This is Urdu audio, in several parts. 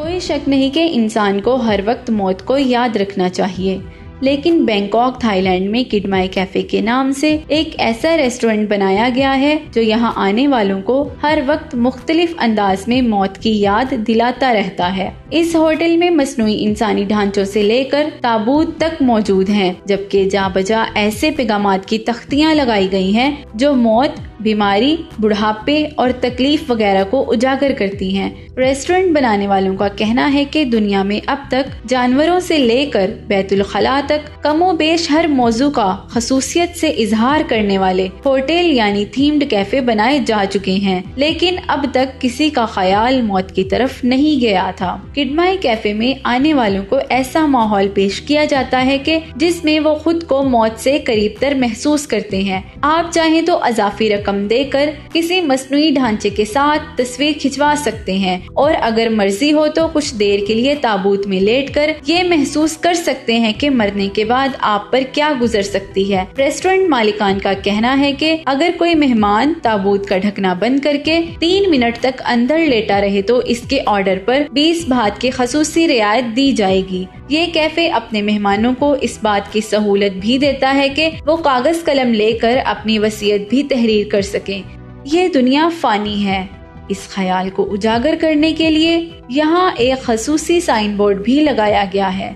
کوئی شک نہیں کہ انسان کو ہر وقت موت کو یاد رکھنا چاہیے، لیکن بینکاک تھائی لینڈ میں کڈمائی کیفے کے نام سے ایک ایسا ریسٹورنٹ بنایا گیا ہے جو یہاں آنے والوں کو ہر وقت مختلف انداز میں موت کی یاد دلاتا رہتا ہے۔ اس ہوٹل میں مصنوعی انسانی ڈھانچوں سے لے کر تابوت تک موجود ہیں، جبکہ جا بجا ایسے پیغامات کی تختیاں لگائی گئی ہیں جو موت، بیماری، بڑھاپے اور تکلیف وغیرہ کو اجاگر کرتی ہیں۔ ریسٹورنٹ بنانے والوں کا کہنا ہے کہ دنیا میں اب تک جانوروں سے لے کر بیت الخلاء تک کم و بیش ہر موضوع کا خصوصیت سے اظہار کرنے والے ہوٹل یعنی تھیمڈ کیفے بنائے جا چکے ہیں، لیکن اب تک کسی کا خیال موت کی طرف نہیں گیا تھا۔ کڈمائی کیفے میں آنے والوں کو ایسا ماحول پیش کیا جاتا ہے کہ جس میں وہ خود کو موت سے قریب تر محسوس کرتے ہیں۔ آپ چاہیں تو اضافی رقم دے کر کسی مصنوعی ڈھانچے کے ساتھ تصویر کھنچوا سکتے ہیں، اور اگر مرضی ہو تو کچھ دیر کے لیے تابوت میں لیٹ کر یہ محسوس کر سکتے ہیں کہ مرنے کے بعد آپ پر کیا گزر سکتی ہے۔ ریسٹورنٹ مالکان کا کہنا ہے کہ اگر کوئی مہمان تابوت کا ڈھکنا بند کر کے 3 منٹ تک اندر لیٹا رہے تو اس کے آرڈر پر 20 بات کی خصوصی رعایت دی جائے گی۔ یہ کیفے اپنے مہمانوں کو اس بات کی سہولت بھی دیتا ہے کہ وہ کاغذ قلم لے کر اپنی وصیت بھی تحریر کر سکیں۔ یہ دنیا فانی ہے، اس خیال کو اجاگر کرنے کے لیے یہاں ایک خصوصی سائن بورڈ بھی لگایا گیا ہے،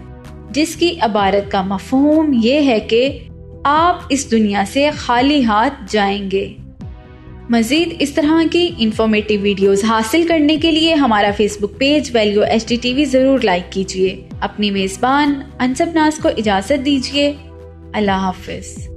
جس کی عبارت کا مفہوم یہ ہے کہ آپ اس دنیا سے خالی ہاتھ جائیں گے۔ مزید اس طرح کی انفارمیٹو ویڈیوز حاصل کرنے کے لیے ہمارا فیس بک پیج ویلیو HDTV ضرور لائک کیجیے۔ اپنی میزبان انصب ناز کو اجازت دیجیے۔ اللہ حافظ۔